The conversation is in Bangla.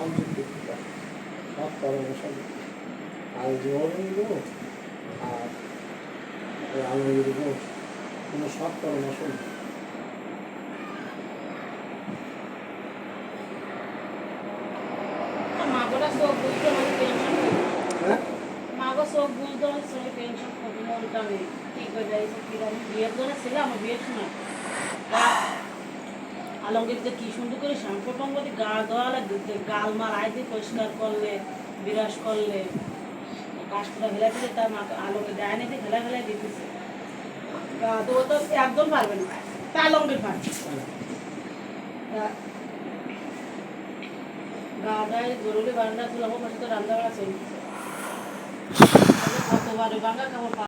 সংযুক্তি সব পরামর্শ আর জোহরগুলো আর আলমগীরগুলো কোনো সব পরামর্শ নেই। মাগো সব বুঝতে হচ্ছে টেনশন করবো মনটা নেই ঠিক হয়ে যায় আমি বিয়ের জন্য ছিলাম আমার বিয়ের সময় আলমগীর যে কি সুন্দর করে শ্যাম্পু টম্পু দিয়ে গা ধোয়ালে গাল মাল আয় দিয়ে পরিষ্কার করলে বিরাস করলে কাশটা ফেলে ফেলে তার মা আলোকে দেয় না দিয়ে ফেলে ফেলে দিতেছে গা ধোয়া তো একদম পারবে না তা আলমগীর পারবে গা দেয় জরুরি বারান্দা তুলাবো পাশে তো রান্না বাড়া চলছে কতবারে বাঙ্গা কাপড়